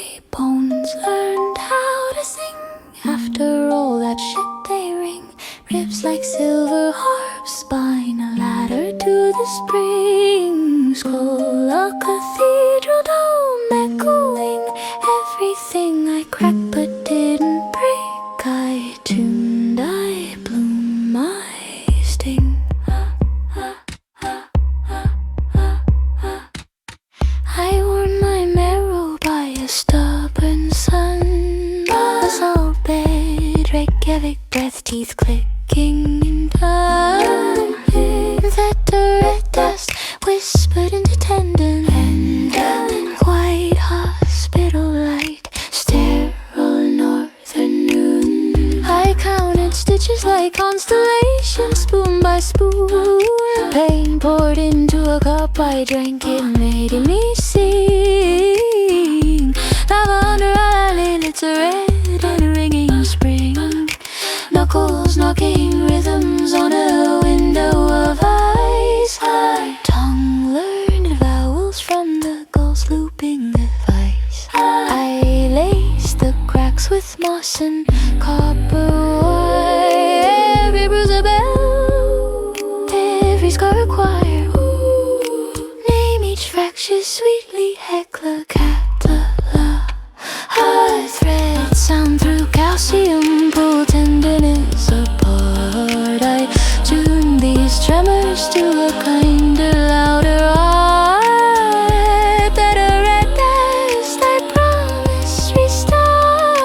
My bones learned how to sing after all that shit they ring. Ribs like silver harps, spine a ladder to the spring. Skull a cathedral dome echoing everything I cracked but didn't break. I tuned, I blew my sting. I worn my marrow by a stubborn sun. Basalt bed, Reykjavik breath, teeth clicking and done. That dust whispered into tendon. And white hospital light, sterile northern noon. I counted stitches like constellations, spoon by spoon. Pain poured into a cup, I drank it, made me sing. Lavender Island, it's a red and ringing spring. Knuckles knocking rhythms on a window of ice. My tongue learned vowels from the gulls looping device. I laced the cracks with moss and copper wire. Every bruise a bell, every scar a choir. Name each fracture sweetly, Hecla, Catala. A thread sound through calcium, pull tenderness apart. I tune these tremors to a kinder, louder art. Better at best, I promise restart.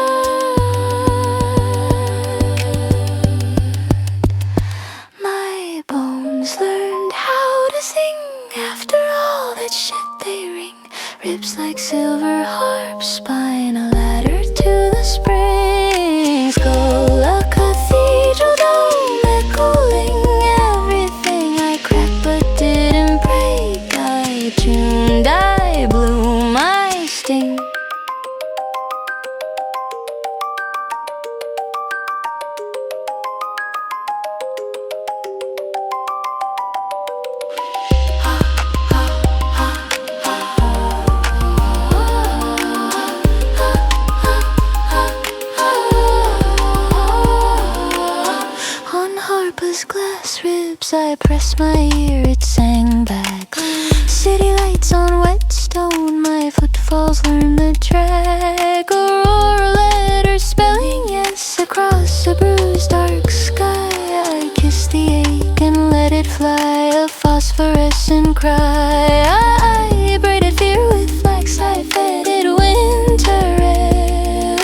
My bones learned how to sing after all that shit they ring. Ribs like silver harps, spine a ladder to the spring. Skull a cathedral dome echoing everything I cracked but didn't break. I tuned, I blew my sting. Glass ribs, I pressed my ear, it sang back. City lights on wet stone, my footfalls learn the track. Aurora letters spelling yes across a bruised dark sky. I kissed the ache and let it fly, a phosphorescent cry. I braided fear with flax, I fed it winter air.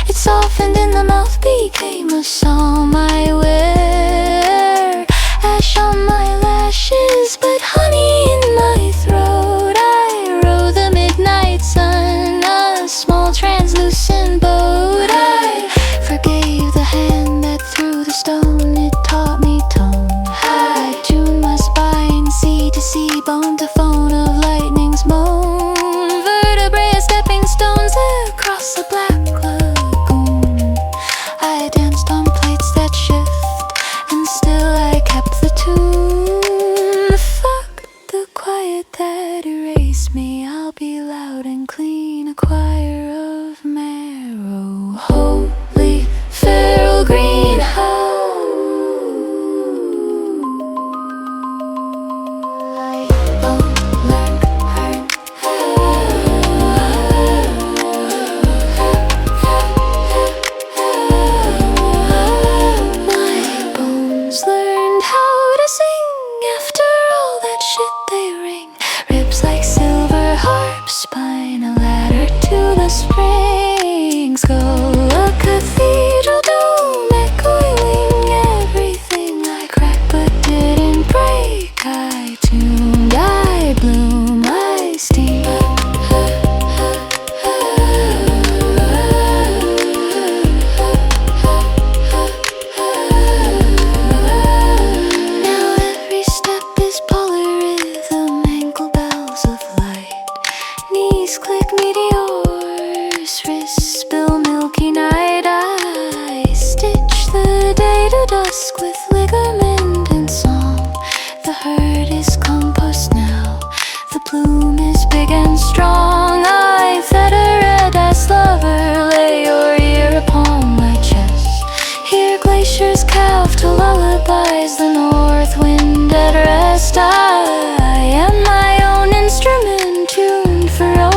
It softened in the mouth, became a psalm I wear. Ash on my lashes, but honey in my throat. I rode the midnight sun, a small translucent boat. I forgave the hand that threw the stone, it taught me tone. I tuned my spine, sea to sea, bone to phone of lightning's moan. Vertebrae as stepping stones across the black lagoon. I danced on plates that shift, and still I kept the tune. Fuck the quiet that erased me, I'll be loud and clean, a choir of marrow. Holy feral green, spine a ladder to the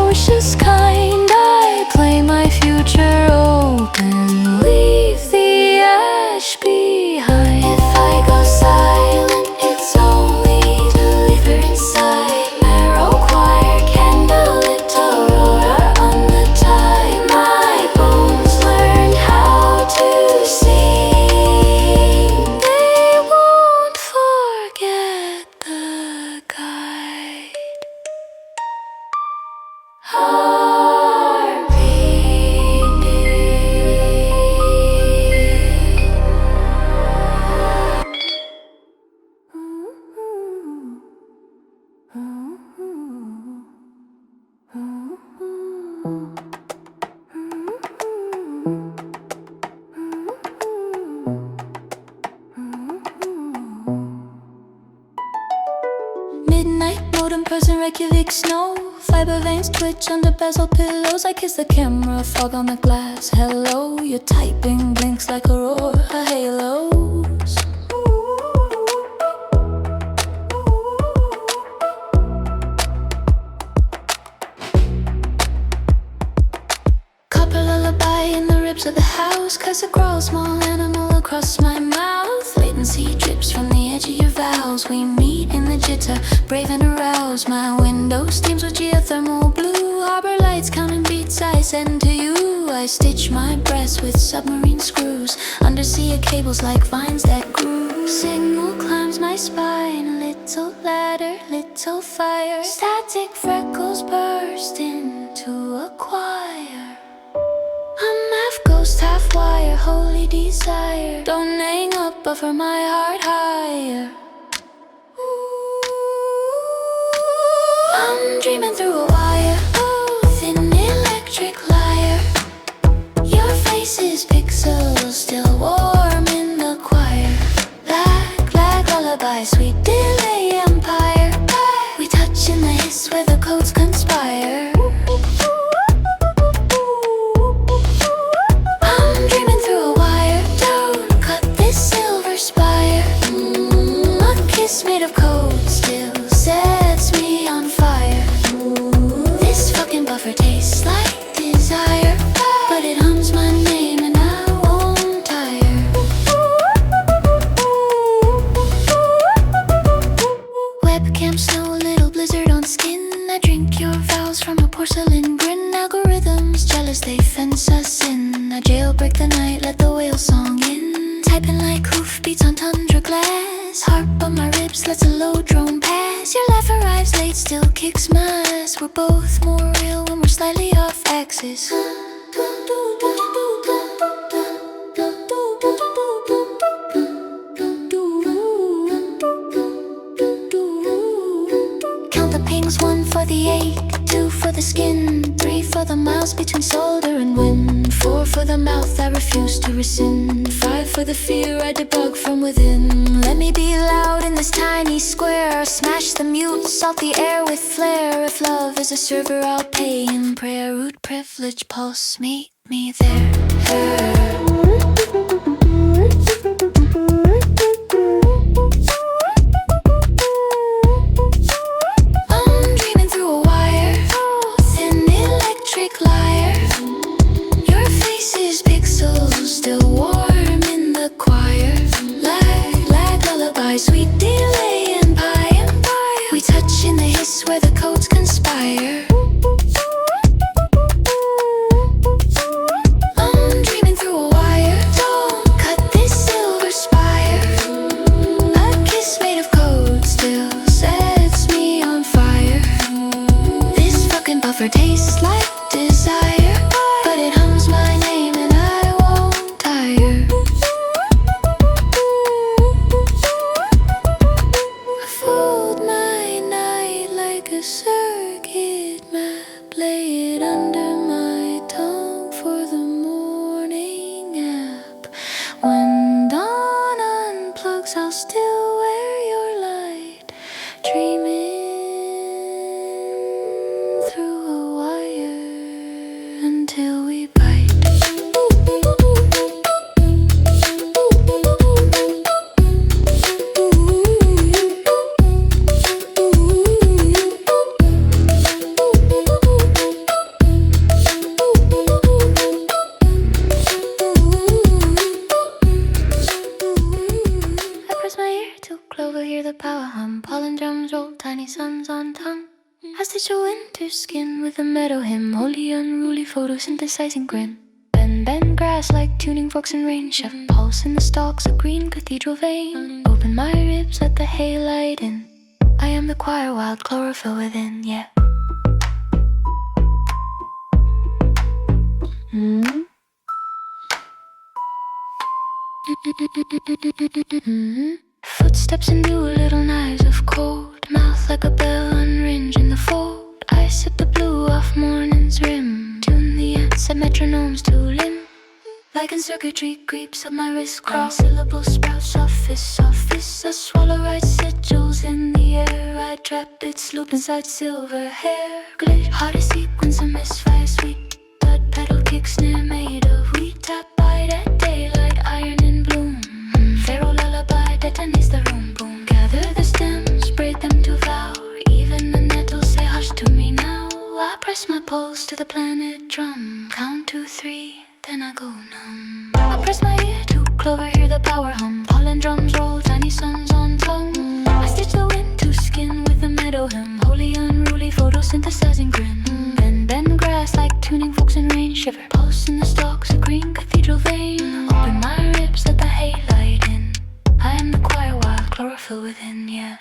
precocious kind. I play my future open, leave the ash behind. If I go silent, it's only to leave her inside. Marrow choir, candlelit aurora on the time. My bones learned how to sing. They won't forget the guide. Midnight modem person Reykjavik snow. Fiber veins twitch under bezel pillows. I kiss the camera, fog on the glass. Hello, your typing blinks like aurora halos. Copper lullaby in the ribs of the house. Cause it crawls, small animal across my mouth. Latency drips from the edge of your vows. We meet in the jitter, brave and aroused. My window steams with geothermal blue. Harbor lights counting beats I send to you. I stitch my breast with submarine screws. Undersea cables like vines that grew. Signal climbs my spine. Little ladder, little fire. Static freckles burst into a choir. I'm half ghost, half wire, holy desire. Don't hang up, buffer my heart higher. I'm dreaming through a wire, oh, thin electric lyre. Your face is pixels, still warm in the choir. Black, black lullaby, sweet delay empire. We touch in the hiss where the codes conspire. I'm dreaming through a wire, don't cut this silver spire. A kiss made of code still sets me on fire. This fucking buffer tastes like desire, but it hums my name and I won't tire. Webcam snow, little blizzard on skin. I drink your vows from a porcelain grin. Algorithms jealous, they fence us in. I jailbreak the night, let the whale song in. Typing like hoofbeats on tundra glass. Harp on my ribs, lets a low drone pass. Your life arrives late, still kicks my ass. We're both more real when we're slightly off axis. Count the pings, 1 for the ache, 2 for the skin, 3 for the miles between solder and wind, 4 for the mouth I refuse to rescind, 5 for the fear I debug from within. Let me be loud in this tiny square. Smash the mute, salt the air with flair. If love is a server, I'll pay in prayer. Root privilege pulse, meet me there. I'm dreaming through a wire, thin electric lyre. Your face is pixels, still warm in the choir. Like lullaby, sweet delay empire. We touch in the hiss where the codes conspire. I'm dreaming through a wire, don't cut this silver spire. A kiss made of code still sets me on fire. This fucking buffer tastes like desire, but it hums my name and I won't tire. I fold my night like a circuit map. Lay it under my tongue for the morning nap. When dawn unplugs, I'll still wear your light. Dreaming through a wire. stitch a winter skin with a meadow hymn, holy unruly photosynthesizing grin. Bend grass like tuning forks in rain, chef pulse in the stalks, a green cathedral vein. Open my ribs, let the haylight in. I am the choir, wild chlorophyll within, yeah. Footsteps and new little knives of cold, mouth like a bell unringed in the fold. I sip the blue off morning's rim, tune the ants at metronomes to limb. Like in circuitry creeps up my wrist, cross syllable sprouts, office. I swallow right sigils in the air. I trap its loop inside silver hair. Glitch, hottest sequence, a misfire sweet. Thud pedal kick snare made of wheat. Tap bite at daylight, iron in bloom. Pharaoh lullaby detonates the room. Boom, gather the stems, braid them to vow. Even the nettles say hush to me now. I press my pulse to the planet drum. Count to 3. Then I go numb. I press my ear to clover, hear the power hum. Pollen drums roll, tiny suns on tongue. I stitch the wind to skin with a meadow hymn, holy unruly photosynthesizing grin. Bend grass like tuning forks in rain, shiver pulse in the stalks, a green cathedral vein. Open my ribs, let the haylight in. I am the choir, wild chlorophyll within, yeah.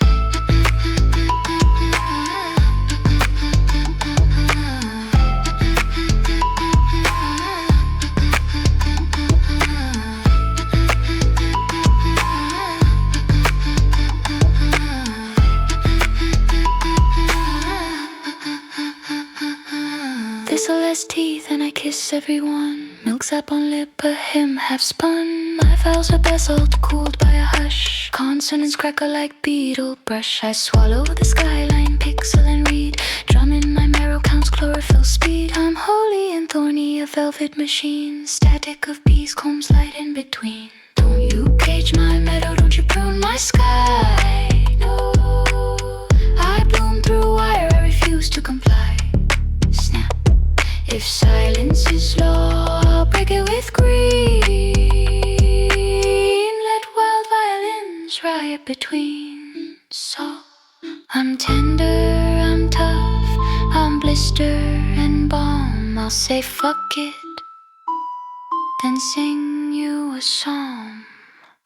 Thistle has teeth and I kiss everyone. Milk sap on lip, a hymn half spun. My files are basalt, cooled by a hush. Consonants crackle like beetle brush. I swallow the skyline, pixel and read. Drum in my marrow counts chlorophyll speed. I'm holy and thorny, a velvet machine. Static of bees, combs light in between. Don't you cage my meadow, don't you prune my sky. No, I bloom through wire, I refuse to comply. Snap. If silence is law, I'll break it with green. Let wild violins riot between. So I'm tender, I'm tough, I'm blister and balm. I'll say fuck it, then sing you a psalm.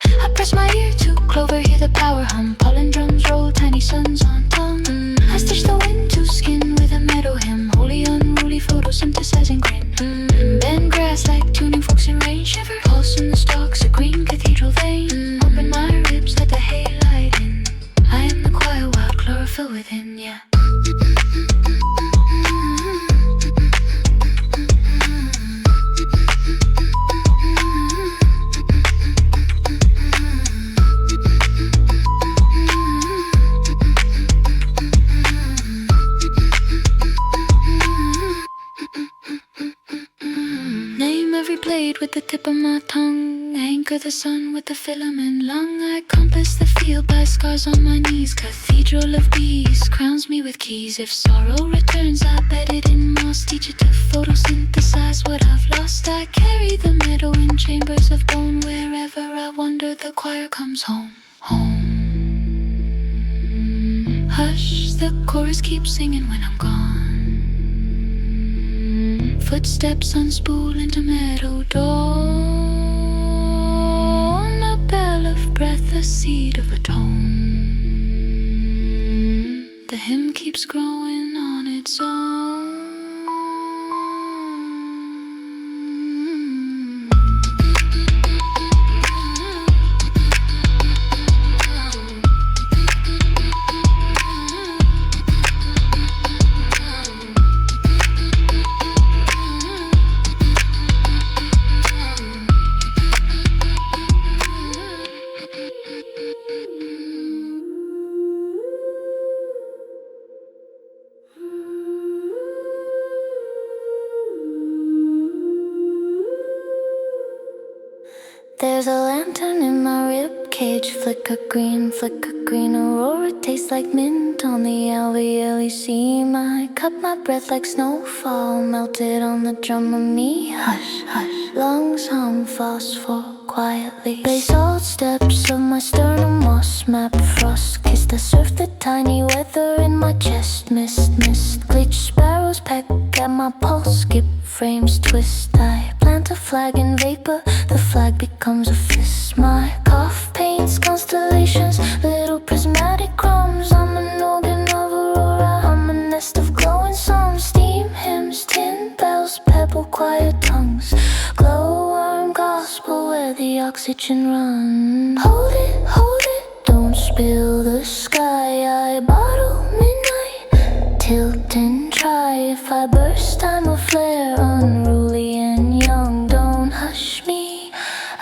I press my ear to clover, hear the power hum. Pollen drums roll, tiny suns on tongue. I stitch the wind to skin with a meadow hymn, holy unruly photosynthesizing grin. Bend grass like tuning forks in rain, shiver pulse in the stalks, a green cathedral vein. Open my ribs, let the haylight in. I am the choir, wild chlorophyll within, yeah. With the tip of my tongue, anchor the sun with the filament lung. I compass the field by scars on my knees. Cathedral of bees crowns me with keys. If sorrow returns, I bet it in moss. Teach it to photosynthesize what I've lost. I carry the meadow in chambers of bone. Wherever I wander, the choir comes home. Home. Hush, the chorus keeps singing when I'm gone. Footsteps unspool into meadow dawn. A bell of breath, a seed of a tone. The hymn keeps growing on its own. There's a lantern in my rib cage, flicker green, aurora tastes like mint on the alveoli seam. I cut my breath like snowfall, melted on the drum of me. Hush, hush, lungs hum phosphor quietly. They salt steps of my sternum, moss map, frost kiss the surf, the tiny weather in my chest. Mist, glitch sparrows peck at my pulse, skip frames twist. I plant a flag in vapor, the flag becomes a fist. My cough paints constellations, little prismatic crumbs. I'm an organ of aurora, I'm a nest of glowing suns. Steam hymns, tin bells, pebble quiet tongues. Glowworm gospel where the oxygen runs. Hold it, don't spill the sky. I bottle midnight, tilt and try. If I burst, I'm a flare, unruly and young. Don't hush me,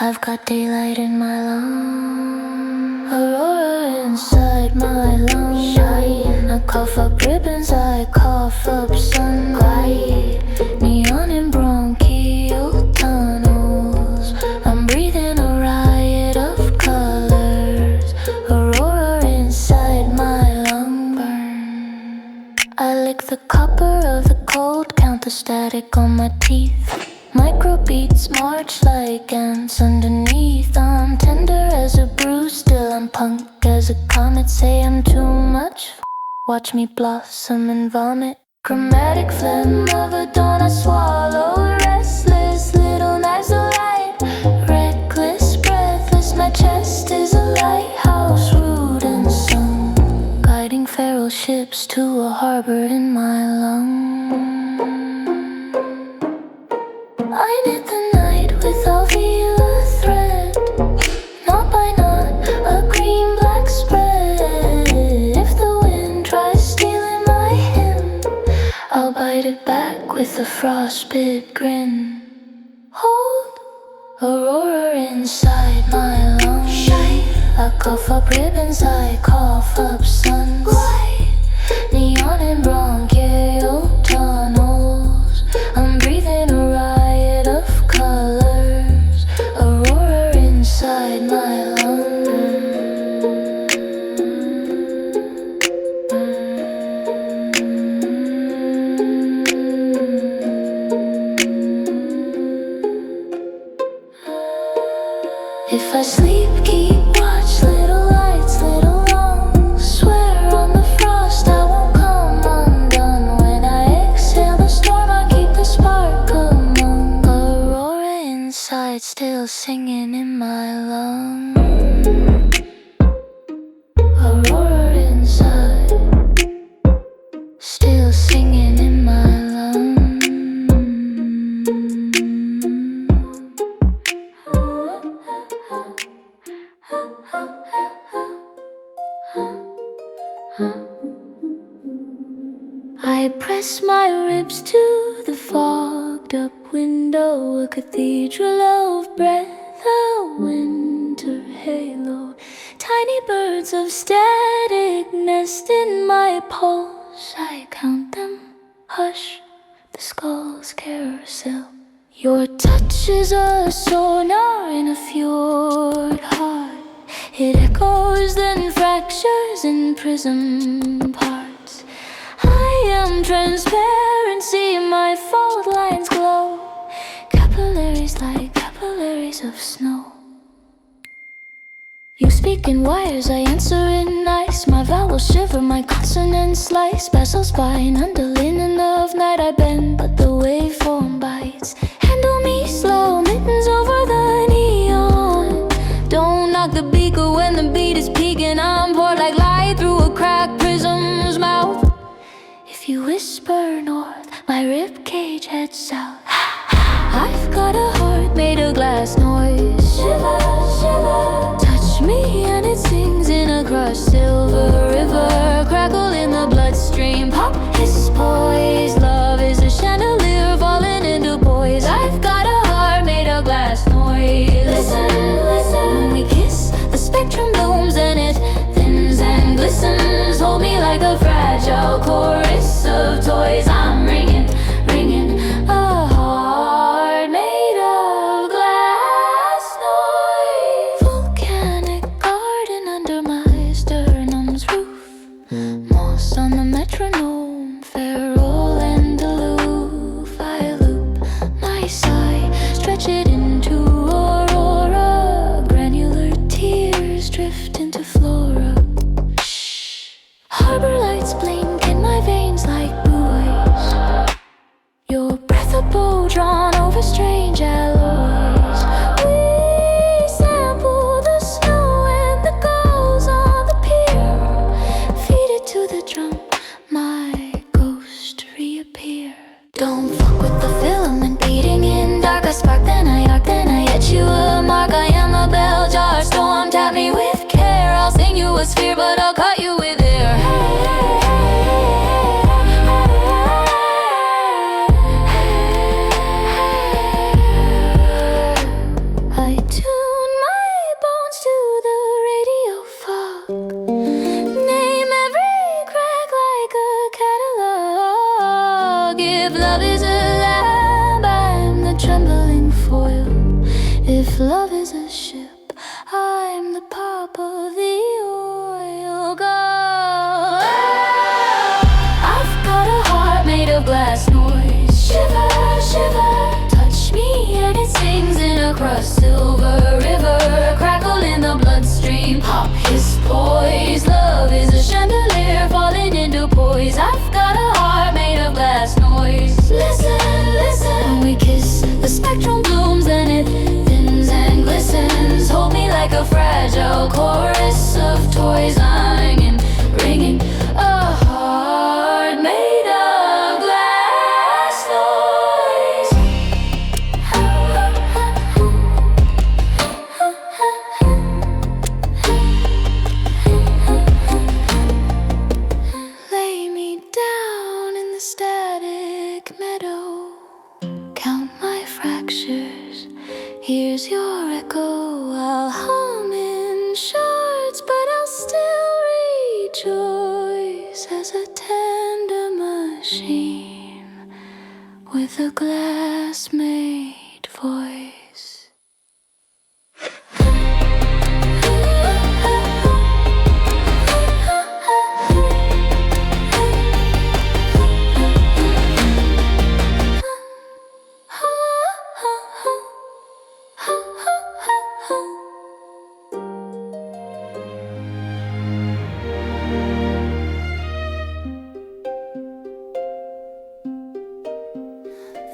I've got daylight in my lungs. Aurora inside my lungs. Shine. I cough up ribbons, I cough up sun. Quiet, neon in bronchial tunnels. I'm breathing a riot of colors. Aurora inside my lung burn. I lick the copper of the cold, count the static on my teeth. Microbeats march like ants underneath. I'm tender as a bruise, still I'm punk as a comet. Say I'm too much, watch me blossom and vomit. Chromatic phlegm of a dawn I swallow. Restless little knives of light, reckless, breathless. My chest is a lighthouse, rude and sung, guiding feral ships to a harbor in my lungs. I knit the night with alveolar thread, knot by knot, a green-black spread. If the wind tries stealing my hymn, I'll bite it back with a frostbit grin. Hold aurora inside my lungs. Shine. I cough up ribbons, I cough up sun. Glide, neon and bronchial tunnels. I'm breathing a riot of colors. Aurora inside my lungs. If I sleep, keep watch, little lights, little lungs. Swear on the frost I won't come undone. When I exhale the storm, I keep the spark among. Aurora inside, still singing in my lungs. Aurora inside, still singing in my lungs. I press my ribs to the fogged up window, a cathedral of breath, a winter halo. Tiny birds of static nest in my pulse. I count them, hush, the skull's carousel. Your touch is a sonar in a fjord heart. It echoes, then fractures in prism parts. I am transparency, my fault lines glow. Capillaries like capillaries of snow. You speak in wires, I answer in ice. My vowels shiver, my consonants slice. Basal spine, under linen of night I bend, but the waveform bites. Handle me slow, mittens over the neon. Don't knock the beaker when the beat is peaking. I'm poured like light through a cracked prism's mouth. If you whisper north, my ribcage heads south. I've got a heart made of glass noise. Shiver, shiver. Touch me and it sings in a crushed silver river. Crackle in the bloodstream, pop his poise. Love is a chandelier falling into poise. I've got a heart made of glass noise. Listen, listen. When we kiss, the spectrum blooms and it thins and glistens. Hold me like a fragile chorus of toys. I'm ringing, ringing a heart made of glass noise. a bow drawn over strange alloys. We sample the snow and the gulls on the pier. Feed it to the drum, my ghost reappear. Don't fuck with the filament beating in dark. I spark, then I arc, then I hit you a mark. I am a bell jar storm, tap me with care. I'll sing you a sphere, but I'll cut you with air. I tune my bones to the radio fog. Name every crack like a catalog. If love is a lamb, I'm the trembling foil. If love is a ship, I'm the pop of the oil. Go. I've got a heart made of glass noise. Shiver, shiver, touch me and it sings in a crushed silver river. Crackle in the bloodstream, pop his poise. Love is a chandelier falling into poise. I've got a heart made of glass noise. Listen, listen, we kiss. The spectrum blooms and it thins and glistens. Hold me like a fragile chorus of toys. I'm ringing a heart made of glass noise. Lay me down in the static meadow. Count my fractures. Here's your echo. I'll hum in shards, but I'll still rejoice as a tender machine with a glass-made voice.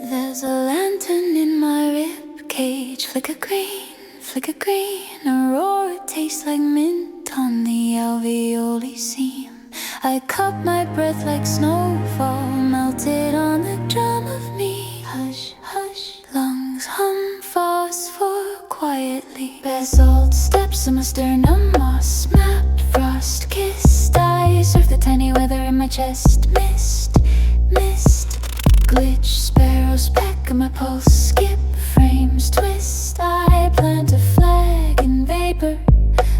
There's a lantern in my rib cage. Flicker green, aurora tastes like mint on the alveoli seam. I cup my breath like snowfall, melted on the drum of me. Hush, hush, lungs hum phosphor quietly. Basalt steps on my sternum, moss map, frost kissed. I surf the tiny weather in my chest. Mist, mist, glitch, sparrows peck on my pulse. Skip frames, twist. I plant a flag in vapor.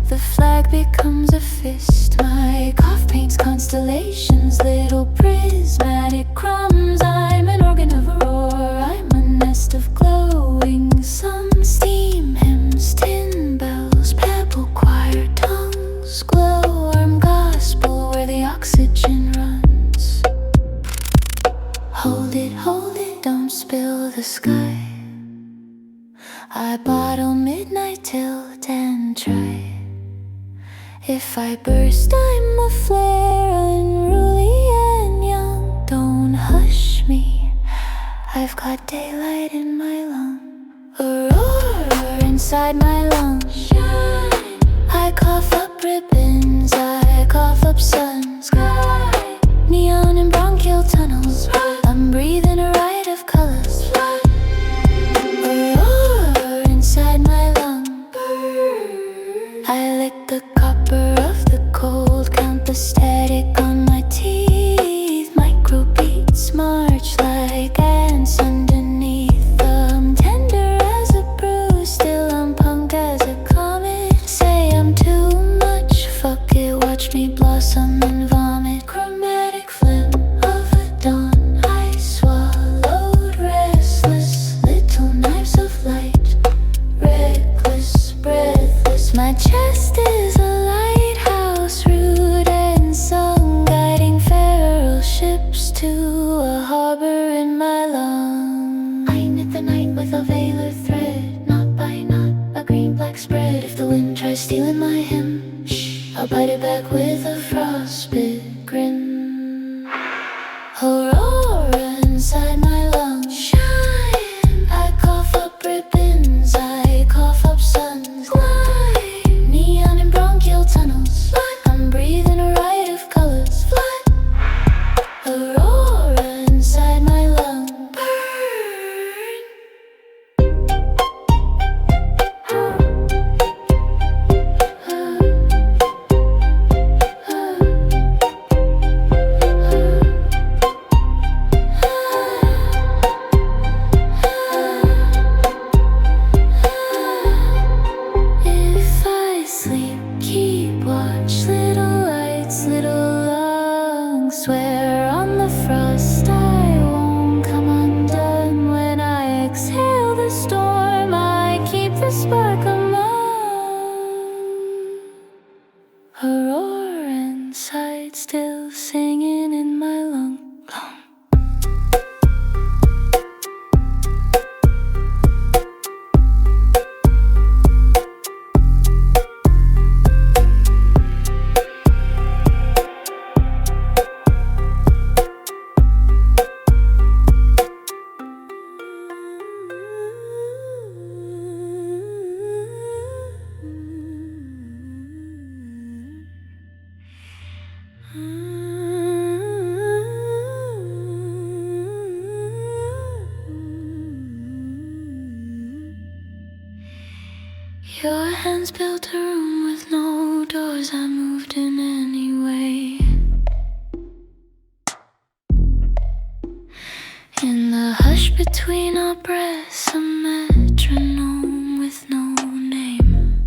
The flag becomes a fist. My cough paints constellations, little prismatic crumbs. I'm an organ of aurora. I'm a nest of glowing some steam hymns, tin bells, pebble choir tongues, glow-worm gospel where the oxygen runs. Hold it, don't spill the sky. I bottle midnight tilt and try. If I burst, I'm a flare, unruly and young. Don't hush me, I've got daylight in my lung. Aurora inside my lungs. Shine. I cough up ribbons, I cough up sun. Sky. Neon and bronchial tunnels. I'm breathing a riot of colors. Aurora inside my lung. I lick the copper of the cold, count the static on my teeth. Microbeats march like ants underneath them. Tender as a bruise, still I'm punk as a comet. Say I'm too much, fuck it, watch me blossom and vomit. Chromatic phlegm of a dawn, I swallowed restless. Little knives of light, reckless, breathless. My chest is a lighthouse, rude and sung, guiding feral ships to a harbor in my lung. I knit the night with a velar thread, knot by knot, a green-black spread. If the wind tries stealing my hymn, shh, I'll bite it back with a frostbit grin. Aurora inside my lungs. Shine. Your hands built a room with no doors. I moved in anyway. In the hush between our breaths, a metronome with no name.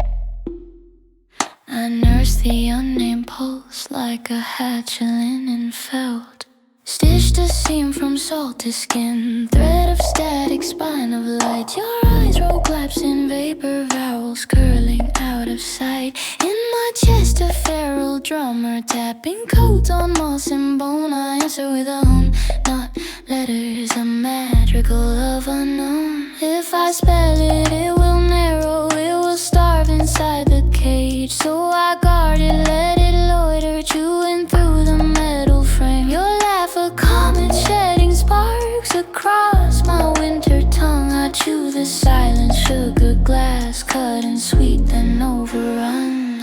I nursed the unnamed pulse like a hatchling in felt. Stitched a seam from salt to skin, thread of static, spine of light. Your eyes roll glaps in vapor, vowels curling out of sight. In my chest a feral drummer tapping codes on moss and bone. I answer with a hum, not letters, a madrigal of unknown. If I spell it, it will narrow, it will starve inside the cage. So I guard it, let it loiter, chewing through the metal frame. Your laugh, a comet shedding sparks across my winter tongue. I chew the silence, sugar glass, cut and sweet, then overrun.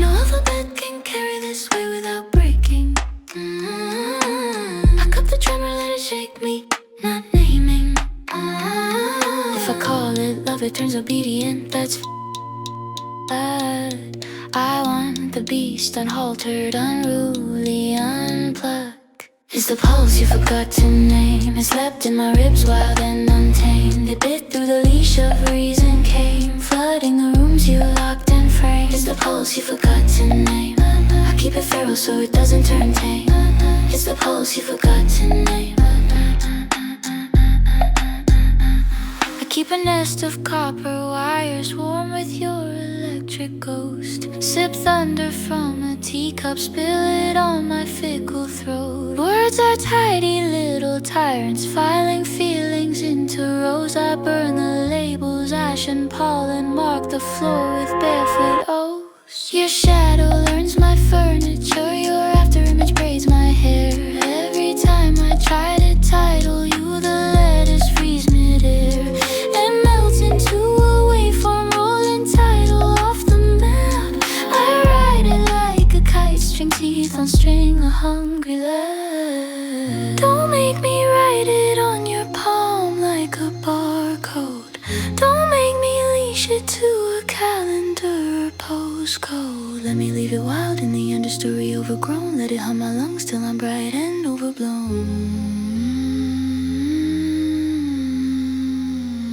No alphabet can carry this way without breaking. I cup the tremor, let it shake me, not naming. If I call it love, it turns obedient, that's bad. I want the beast, unhaltered, unruly, unplugged. It's the pulse you forgot to name. It slept in my ribs, wild and untamed. It bit through the leash of reason, came flooding the rooms you locked and framed. It's the pulse you forgot to name. I keep it feral so it doesn't turn tame. It's the pulse you forgot to name. I keep a nest of copper wires warm with your electric ghost. Sip thunder from a teacup, spill it on my fickle throat. Words are tidy little tyrants, filing feelings into rows. I burn the labels, ash and pollen mark the floor with barefoot oaths. Your shadow learns my furniture, your after image braids my hair. Every time I try to title you, the letters freeze midair and melt into a waveform, rolling title off the map. I ride it like a kite, string teeth on string, a hungry lad. Don't make me write it on your palm like a barcode. Don't make me leash it to a calendar or postcode. Let me leave it wild in the understory, overgrown. Let it hum my lungs till I'm bright and overblown.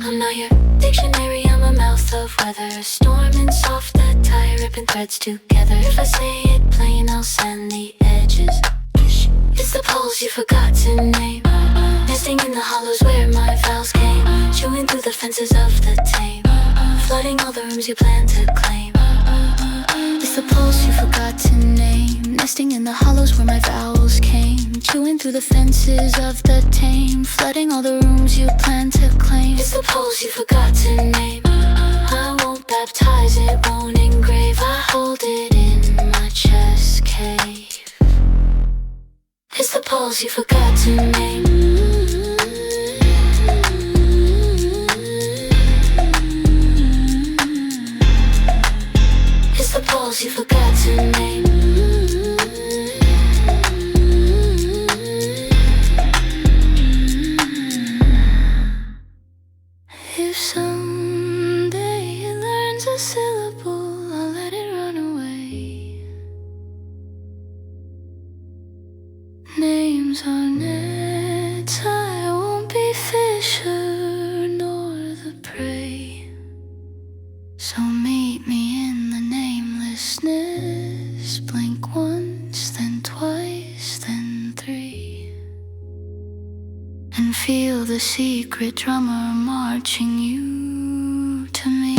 I'm not your dictionary, I'm a mouth of weather, a storm and soft that tie ripping threads together. If I say it plain, I'll send the edges. It's the pulse you forgot to name, nesting in the hollows where my vowels came, chewing through the fences of the tame, flooding all the rooms you plan to claim. It's the pulse you forgot to name, nesting in the hollows where my vowels came, chewing through the fences of the tame, flooding all the rooms you plan to claim. It's the pulse you forgot to name. I won't baptize it, won't engrave. I hold it in my chest cave. It's the pulse you forgot to name. It's the pulse you forgot to name. If someday it learns a syllable, I'll let it run away. Names are nets, I won't be fisher nor the prey. So meet me in the namelessness. Blink once, then twice, then three, and feel the secret drummer marching you to me.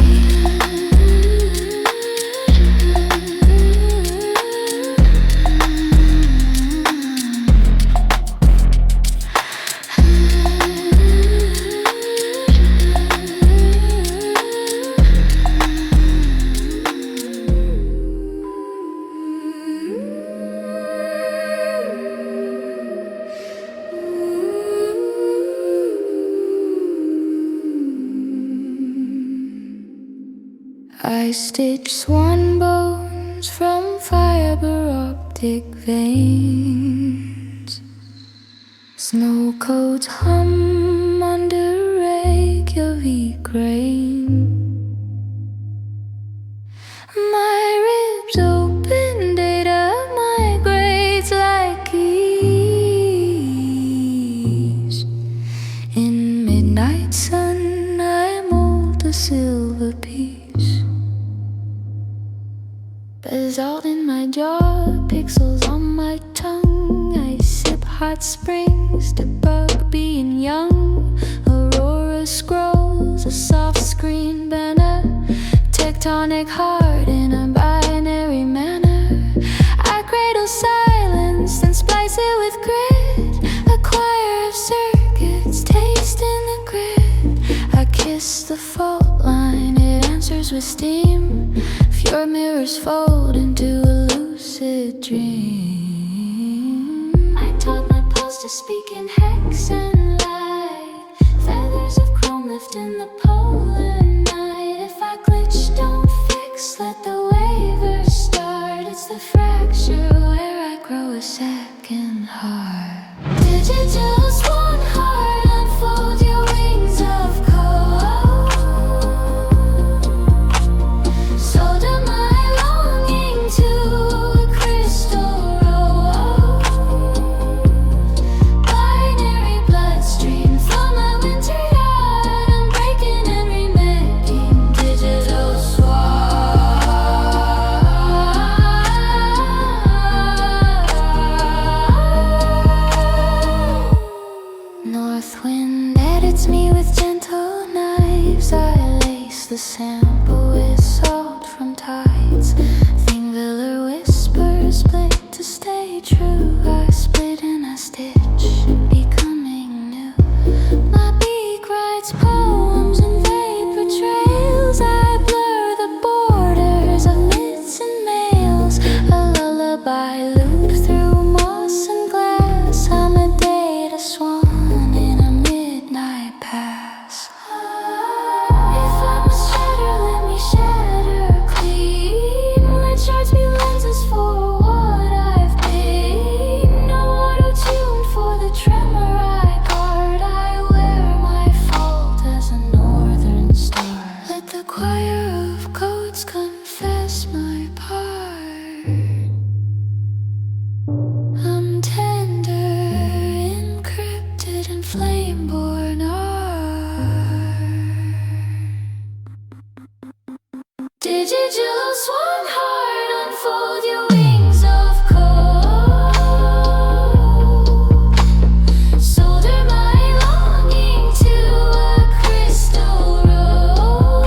I stitch swan bones from fiber optic veins. Snow coats hum under Reykjavik rain. silver piece. Basalt in my jaw, pixels on my tongue. I sip hot springs to bug being young. Aurora scrolls, a soft screen banner. Tectonic heart in a binary manner. I cradle silence and splice it with grit. A choir of circuits, taste in the grid. I kiss the fault line, it answers with steam. Your mirrors fold into a lucid dream. I taught my pulse to speak in hex and light. Feathers of chrome lift in the polar night. If I glitch, don't fix, let the waver start. It's the fracture where I grow a second heart. Digital swan heart, unfold your wings of cold. Solder my longing to a crystal roll. Binary bloodstream, flow my winter yard. I'm breaking and remaking. Digital North wind edits me with gentle knives. I lace the sample with salt from tides. Thingviller whispers, split to stay true. I split and I stitch, becoming new. My beak writes poems and vapor trails. I blur the borders of myths and males. A lullaby loop through moss and glass. I'm a data swan in a midnight pass. If I must shatter, let me shatter clean. Let shards be lenses for what I've been. No auto-tune for the tremor I guard. I wear my fault as a northern star. Let the choir of codes confess my part. I'm tender, encrypted in flame-born art. Digital swan heart, unfold your wings of cold. Solder my longing to a crystal roll.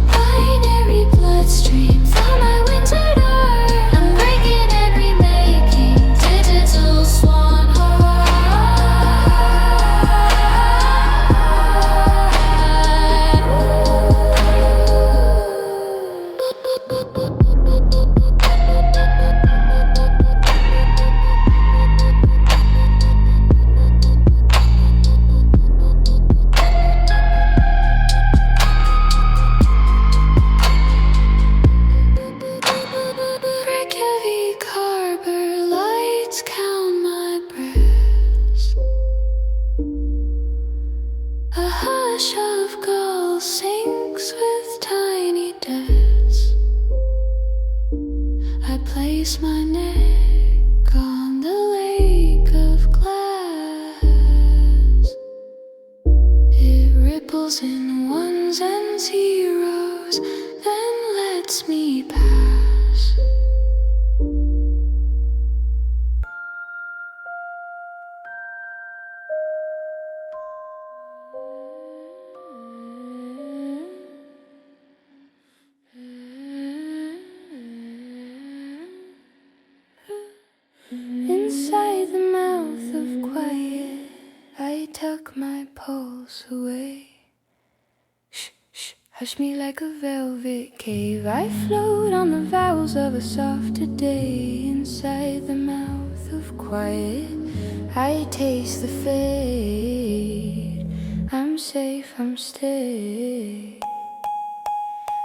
Binary bloodstream, flow my winter dark. I'm breaking and remaking. Digital swan Reykjavik harbor lights count my breaths. A hush of gulls sinks with tiny deaths. I place my neck on the lake of glass. It ripples in ones and zeros, then lets me pass. Inside the mouth of quiet, I tuck my pulse away. Shh, shh, hush me like a velvet cave. I float on the vowels of a softer day. Inside the mouth of quiet, I taste the fade. I'm safe, I'm stay.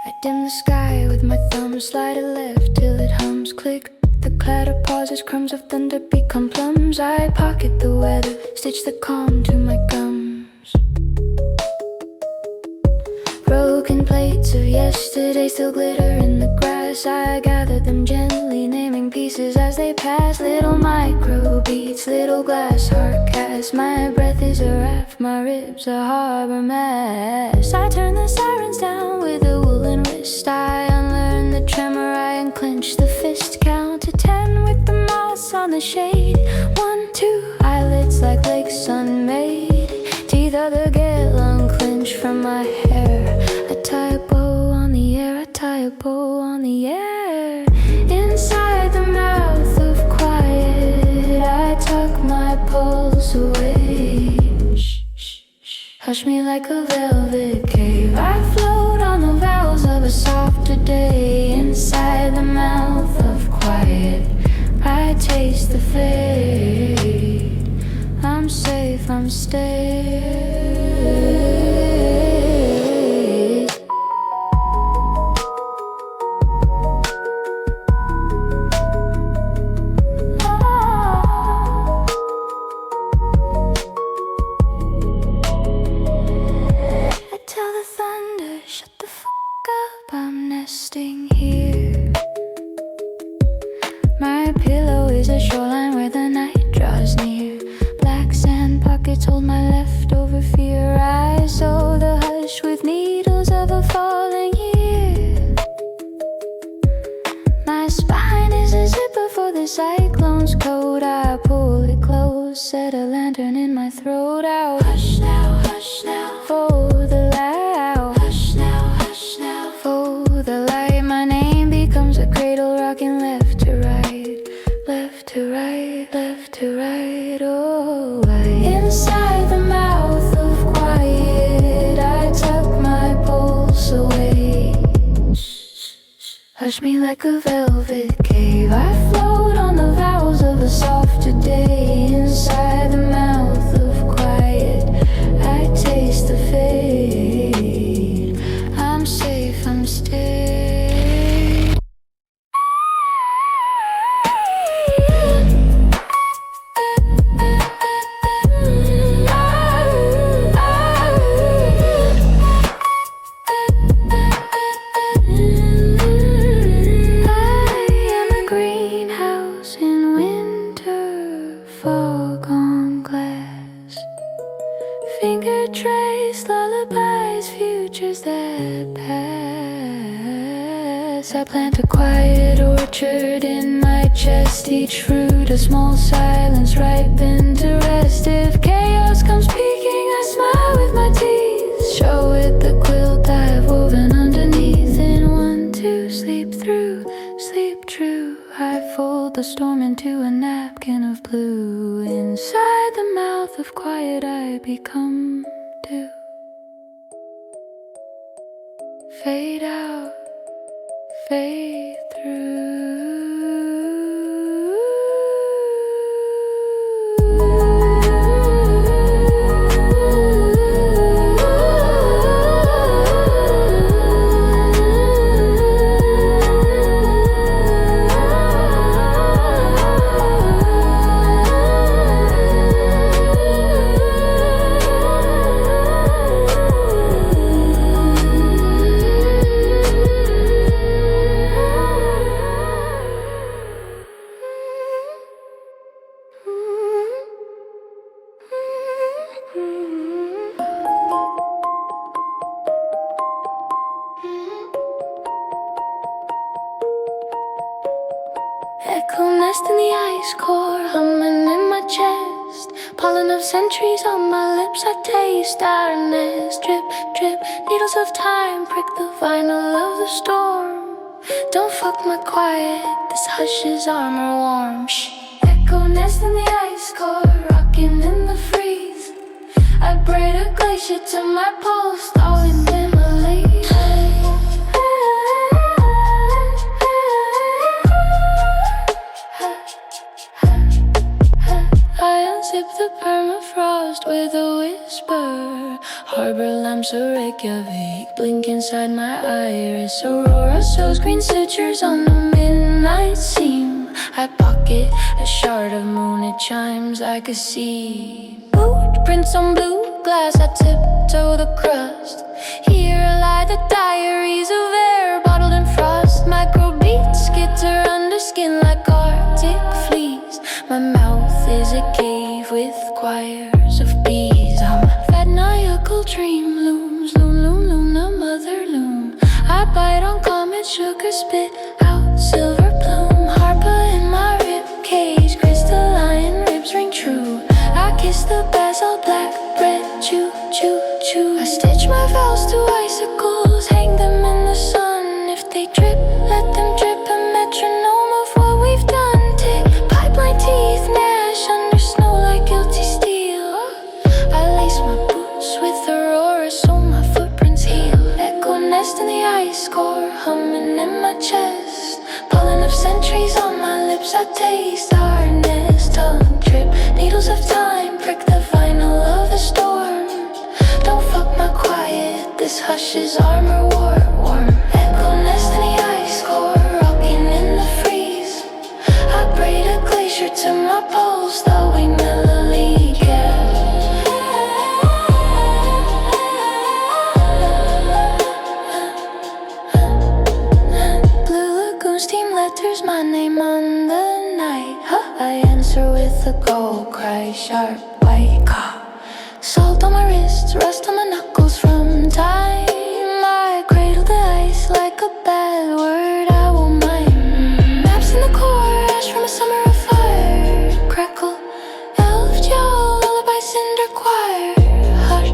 I dim the sky with my thumb, slide it left till it hums, click. The clatter pauses, crumbs of thunder become plums. I pocket the weather, stitch the calm to my gums. Broken plates of yesterday still glitter in the grass. I gather them gently, naming pieces as they pass. Little micro beats, little glass heart cast. My breath is a raft, my ribs a harbor mess. I turn the sirens down with a woolen wrist. I unlearn the tremor, I unclench the fist. Count to 10 with the moss on the shade. 1, 2, eyelids like lakes unmade. Teeth of the gale unclench from my hair. I tie a bow on the air, I tie a bow on the air. Inside the mouth of quiet, I tuck my pulse away. Hush me like a velvet cave. I float on the vowels of a softer day. Inside the mouth of quiet, I taste the fade. I'm safe, I'm staying. Hold my leftover fear. I sew the hush with needles of a falling year. My spine is a zipper for the cyclone's coat. I pull it close, set a lantern in my throat. Out. Hush now, for the loud. Hush now, for the light. My name becomes a cradle rocking left to right, left to right, left to right. Oh, inside the mouth of quiet, I tuck my pulse away. Hush me like a velvet cave. I float on the vowels of a softer day. Inside the mouth of quiet, I taste the fade. I'm safe, I'm staying. I plant a quiet orchard in my chest. Each fruit a small silence ripened to rest. If chaos comes peeking, I smile with my teeth. Show it the quilt I've woven underneath. In 1, 2, sleep through, sleep true. I fold the storm into a napkin of blue. Inside the mouth of quiet, I become dew. Fade out, fade through. Echo nest in the ice core, humming in my chest. Pollen of centuries on my lips, I taste our nest. Drip, drip, needles of time prick the vinyl of the storm. Don't fuck my quiet, this hush is armor warm. Shh. Echo nest in the ice core, rocking in the freeze. I braid a glacier to my pulse, stalling memory. I unzip the permafrost with a whisper. Harbor lamps of Reykjavik blink inside my iris. Aurora sews green sutures on the midnight seam. I pocket a shard of moon, it chimes like a sea. Footprints on blue glass, I tiptoe the crust. Here lie the diaries of air bottled in frost. Microbeats skitter under skin like Arctic fleas. My mouth is a cave with choirs of bees. I'm dream looms. Loom, loom, loom, the mother loom. I bite on comet sugar, spit out silver plume. Harpa in my rib cage, crystalline ribs ring true. I kiss the basalt black bread, chew, chew, chew. I stitch my vows to icicles, hang them in the sun. If they drip, let them drip, a metronome of what we've done. Tick, pipeline teeth, gnash under snow like guilty steel. I lace my boots with aurora so my footprints heal. Echo nest in the ice core, humming in my chest. Pollen of centuries on my lips, I taste hardness. Tongue trip, needles of time prick the vinyl of the storm. Don't fuck my quiet, this hush is armor war, warm. Echo nest in the ice core, rocking in the freeze. I braid a glacier to my pulse, the wing melody, Blue lagoon steam letters, my name on the night. I answer with a gold cry, sharp white cock. Salt on my wrists, rust on my knuckles from time. I cradle the ice like a bad word I won't mind. Maps in the core, ash from a summer of fire. Crackle, elf jowl, lullaby cinder choir. Hush,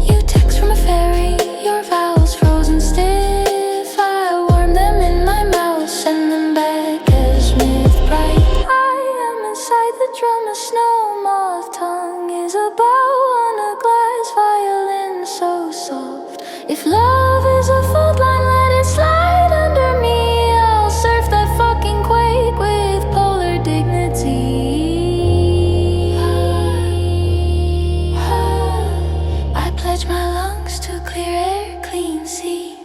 you text from a fairy, your vows frozen stiff. I warm them in my mouth, send them back as myth bright. I am inside the drum, a snow moth tongue is a bow on a glass violin so soft. If love is a fault line, let it slide under me. I'll surf that fucking quake with polar dignity. I pledge my lungs to clear air, clean sea.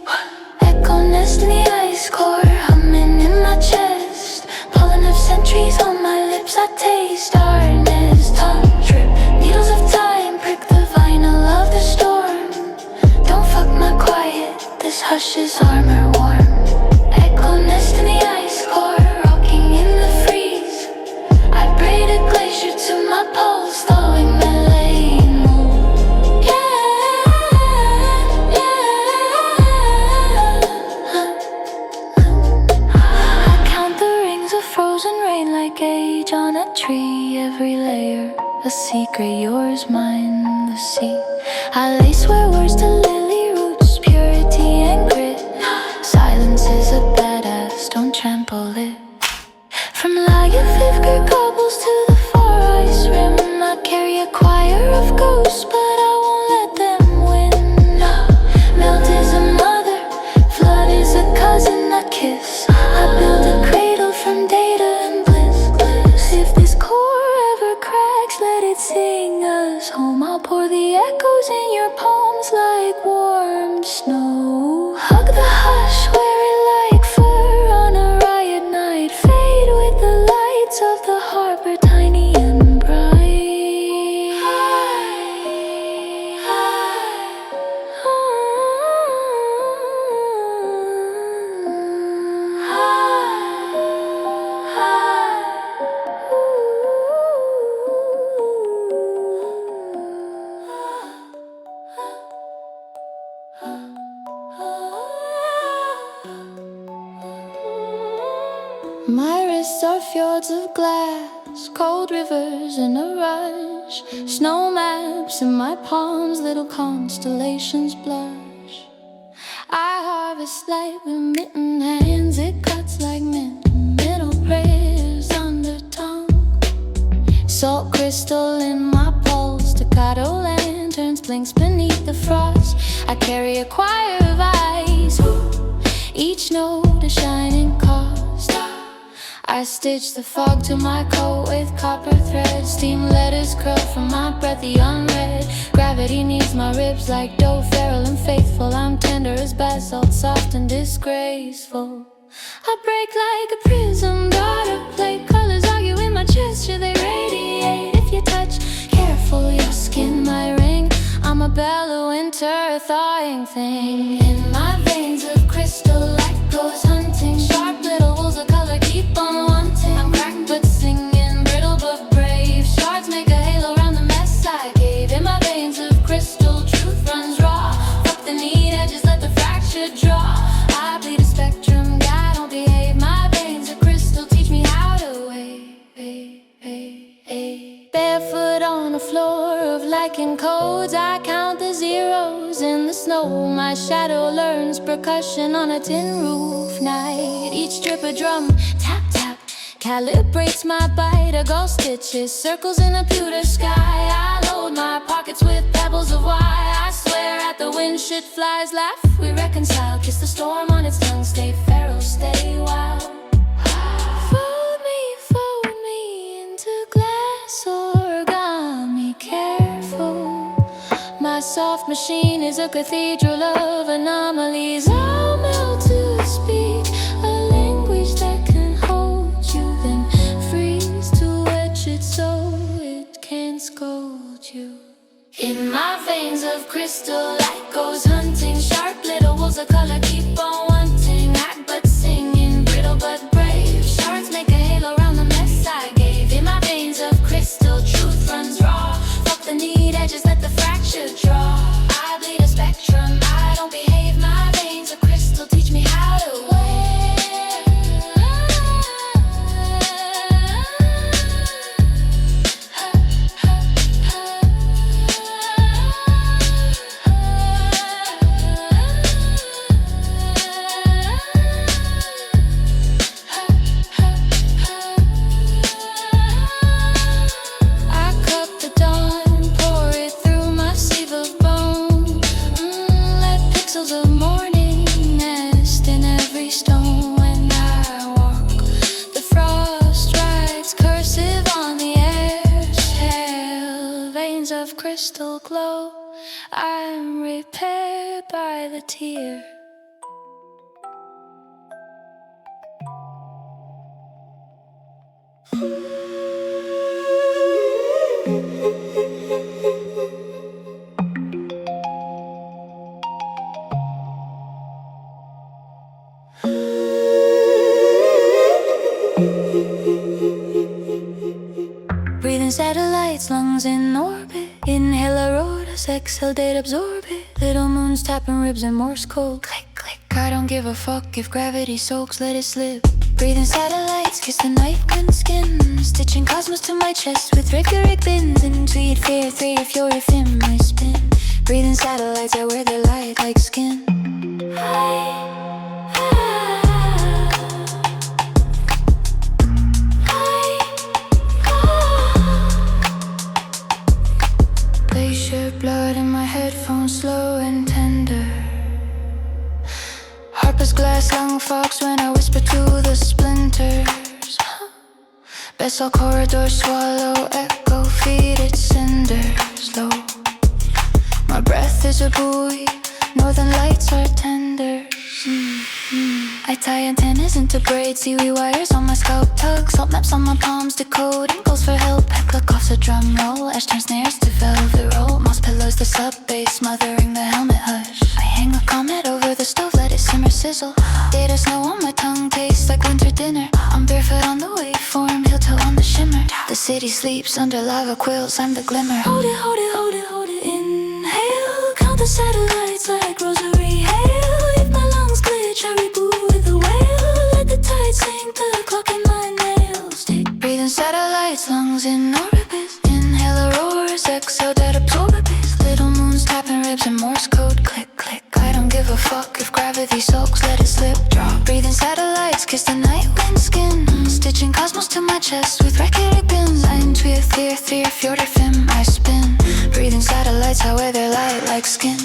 Echo nest in the ice core, humming in my chest. Pollen of centuries on my lips, I taste hardness. Tongue trip, needles of time prick the vinyl of the storm. Don't fuck my quiet, this hush is armor warm. Echo nest in the ice core, rocking in the freeze. I braid a glacier to my pulse, thawing melee moon. I count the rings of frozen rain like age on a tree. Every layer a secret, yours, mine, the sea. I lay swear words to lily roots, purity and grit. Silence is a badass, don't trample it. From Lagavivker cobbles to the far ice rim, I carry a choir of ghosts, but I won't let them win. Melt is a mother, flood is a cousin I kiss. I build a cradle from data and bliss. If this core ever cracks, let it sing us home. I'll pour the echoes in your palms like warm snow. Hug the hush, wear it like fur on a riot night. Fade with the lights of the harbor, tiny and bright. My wrists are fjords of glass, cold rivers in a rush. Snow maps in my palms, little constellations blush. I harvest light with mitten hands, it cuts like mint. Middle prayers under tongue. Salt crystal in my pulse, staccato lanterns blinks beneath the frost. I carry a choir of eyes, each note a shining cost. I stitch the fog to my coat with copper thread. Steam letters curl from my breath, the unread. Gravity needs my ribs like dough, feral and faithful. I'm tender as basalt, soft and disgraceful. I break like a prism, daughter plate. Colors argue in my gesture, they radiate. If you touch, careful, your skin my ring. I'm a bellow winter thawing thing. In my veins of crystal light goes hunting. Sharp little wolves of color keep on wanting. I'm cracked but singing, brittle but brave. Shards make a halo around the mess I gave. In my veins of crystal, truth runs breaking codes. I count the zeros in the snow. My shadow learns percussion on a tin roof night. Each drip a drum, tap tap, calibrates my bite. A ghost stitches circles in a pewter sky. I load my pockets with pebbles of why. I swear at the wind, shit flies, laugh, we reconcile. Kiss the storm on its tongue, stay feral, stay wild. Fold me into glass origami, careful. My soft machine is a cathedral of anomalies. I'll melt to speak a language that can hold you, then freeze to etch it so it can't scold you. In my veins of crystal, light goes hunting. Sharp little wolves of color keep on wanting. Act but singing, brittle but brave. Shards make a halo around the mess I gave. In my veins of crystal, truth runs raw. Fuck the neat edges, let the fracture draw. I bleed a spectrum, I don't behave. My veins of crystal teach me how to wear. Crystal glow, I'm repaired by the tear. Breathing satellites, lungs in orbit. Inhale auroras, exhale date, absorb it. Little moons tapping ribs in Morse code. Click, click. I don't give a fuck if gravity soaks, let it slip. Breathing satellites, kiss the knife and skin. Stitching cosmos to my chest with Rick bins. And tweet fear, three if you're a fin, I spin. Breathing satellites, I wear the light like skin. Glacier blood in my headphones, slow and tender. Harper's glass lung fogs when I whisper to the splinters. Basalt corridor swallow, echo feed its cinders low. My breath is a buoy, northern lights are tender. I tie antennas into braids, seaweed wires on my scalp tug. Salt maps on my palms, decoding calls for help. Heckler coughs a drum roll, ash turns snares to velvet roll. Moss pillows the sub bass, smothering the helmet hush. I hang a comet over the stove, let it simmer sizzle. Data snow on my tongue, tastes like winter dinner. I'm barefoot on the waveform, heel toe on the shimmer. The city sleeps under lava quills, I'm the glimmer. Hold it, hold it, hold it, hold it, inhale. Count the satellites like rosary hail. If my lungs glitch, I reboot with a whale. Let the tide sink the clock in my nails. Breathing satellites, lungs in orbit. Inhale auroras, exhale that absorb a bit. Little moons tapping ribs in Morse code. Click, click. I don't give a fuck if gravity soaks, let it slip, drop. Breathing satellites, kiss the night wind skin. Stitching cosmos to my chest with record pins. Ein, twee, three, fjorder film, I spin. Breathing satellites, I wear their light like skin.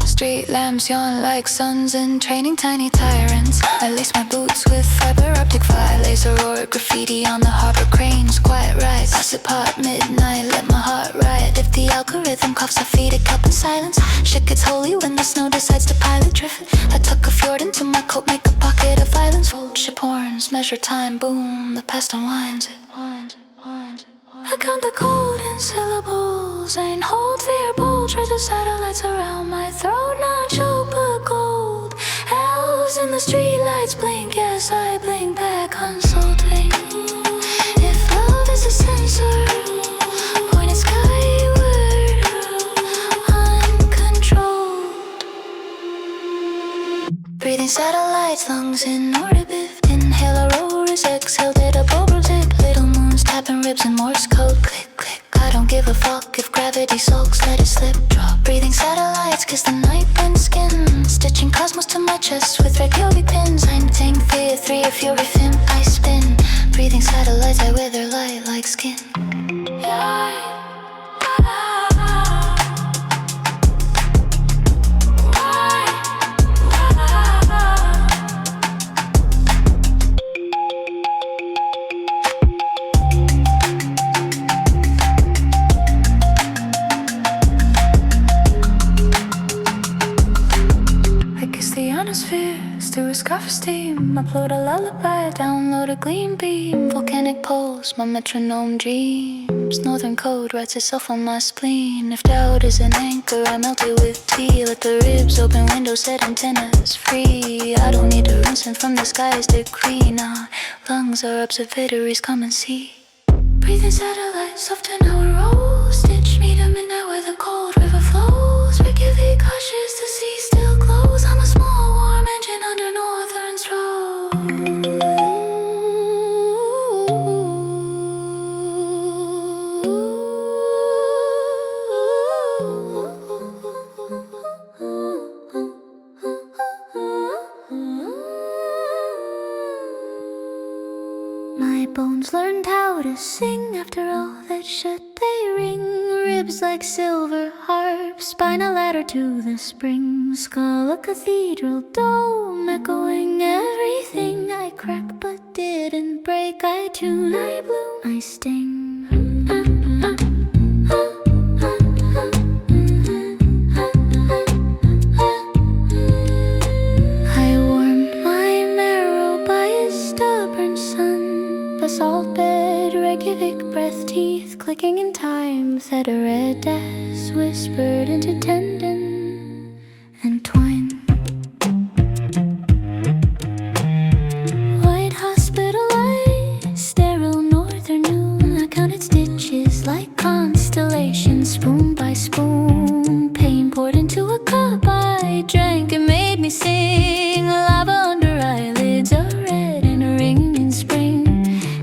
Street lamps yawn like suns in training tiny tyrants. I lace my boots with fiber optic fire. Laser roar graffiti on the harbor cranes. Quiet rise, pass it pot midnight, let my heart riot. If the algorithm coughs, I feed it cup in silence. Shit gets holy when the snow decides to pilot drift. I tuck a fjord into my coat, make a pocket of violence. Fold ship horns, measure time, boom, the past unwinds it. I count the golden syllables, ain't hold fear bold. Treasure satellites around my throat, not choke but gold. Elves in the streetlights blink, yes I blink back consulting. If love is a sensor, point it skyward, uncontrolled. lungs in order biff. Inhale a roars, exhale did a bubble tip. Little moons tapping ribs in Morse code. Click, click. I don't give a fuck if gravity sulks, let it slip, drop. Breathing satellites, kiss the night wind skin. Stitching cosmos to my chest with red yogi pins. I'm tank fear, 3 if you're a fin, I spin. Breathing satellites, I wither light like skin. Through a scarf of steam, upload a lullaby, download a gleam beam. Volcanic poles, my metronome dreams. Northern code writes itself on my spleen. If doubt is an anchor, I melt it with tea. Let the ribs open, windows set, antennas free. I don't need a rinsing from the sky's decree. Nah, lungs are observatories, come and see. Breathing satellites, soft and our rolls. Stitch me to midnight where the cold river flows. Reykjavik cautious, the sea still glows. I'm a small warm engine under northern stroke. My bones learned how to sing after all that shit they ring. Ribs like silver harps, spine a ladder to the spring. Skull a cathedral dome, echoing everything. I crack but didn't break, I tune, I bloom, I sting. I warmed my marrow by a stubborn sun. Basalt bed, Reykjavik breath, teeth clicking in time. Fed a red ass, whispered into tendon and twine. White hospital light, sterile northern noon. I counted stitches like constellations, spoon by spoon. Pain poured into a cup I drank, it made me sing. Lava under eyelids, a red and a ring in spring.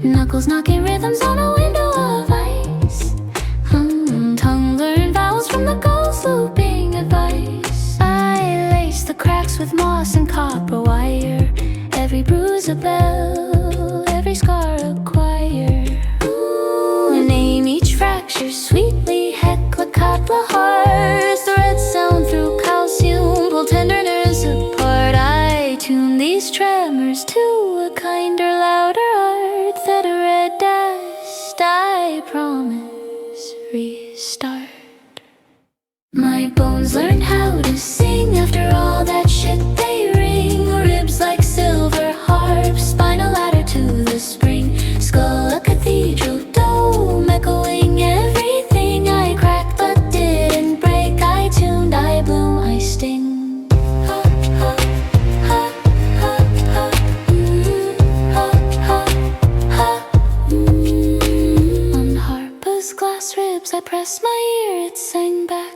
Knuckles knocking rhythms on a window of ice. Tongue learned vowels from the gulls looping advice. I lace the cracks with moss and copper wire. Every bruise a bell, every scar a choir. Name each fracture sweetly, Hecla hearts. The red sound through calcium, pull tenderness apart. I tune these tremors to a kinder, louder art. That a red dust, I promise, restart. My bones learned how to sing after all that shit they ring. Ribs like silver harps, spine a ladder to the spring. Skull a cathedral dome, echoing everything. I cracked but didn't break, I tuned, I bloom, I sting. On Harper's glass ribs I pressed my ear, it sang back.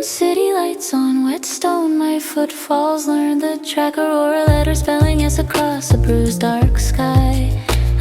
City lights on wet stone, my footfalls learned the track. Aurora letter spelling yes across a bruised dark sky.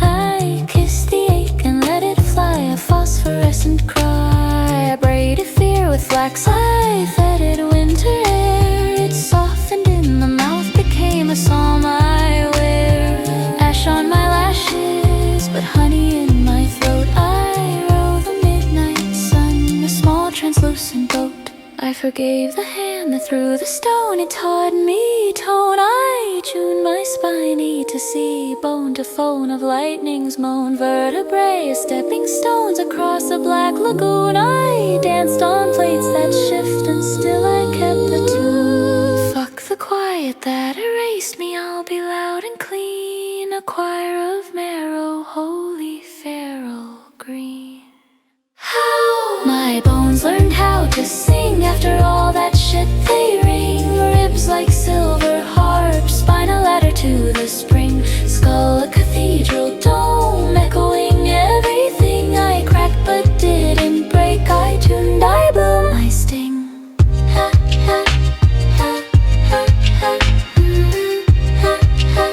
I kissed the ache and let it fly, a phosphorescent cry. I braided fear with flax, I fed it winter air. It softened in the mouth, became a psalm I wear. Ash on my lashes, but honey in my throat. I row the midnight sun, a small translucent boat. I forgave the hand that threw the stone, it taught me tone. I tuned my spine, E to C, bone to phone of lightning's moan. Vertebrae, stepping stones across a black lagoon. I danced on plates that shift and still I kept the tune. Fuck the quiet that erased me, I'll be loud and clean. A choir of marrow, holy feral green. How my bones learned how to sing after all that shit they ring. Ribs like silver harps, spine a ladder to the spring. Skull a cathedral dome, echoing everything. I cracked but didn't break, I tuned, I bloom, I sting. Ha, ha, ha, ha, ha, ha, ha.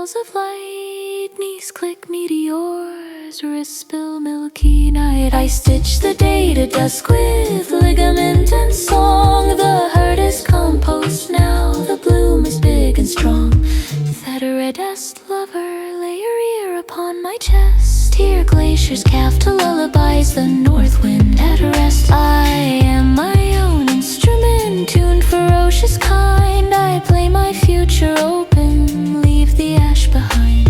miles of light, knees click meteors, wrists spill milky night. I stitch the day to dusk with ligament and song. The hurt is compost now, the bloom is big and strong. Theteredest lover, lay your ear upon my chest. Here glaciers calve to lullabies, the north wind at rest. I am my own instrument, tuned ferocious kind. I play my future open, leave the ash behind.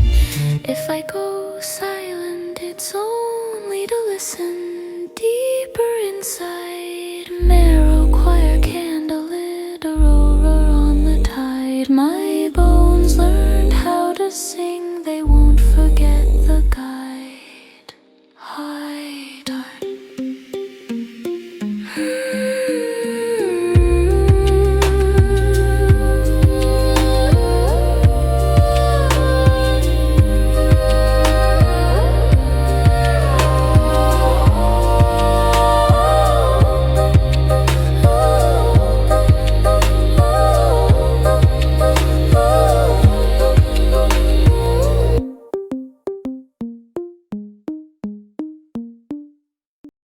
If I go silent, it's only to listen deeper inside. Marrow choir candlelit, aurora on the tide. My bones learned how to sing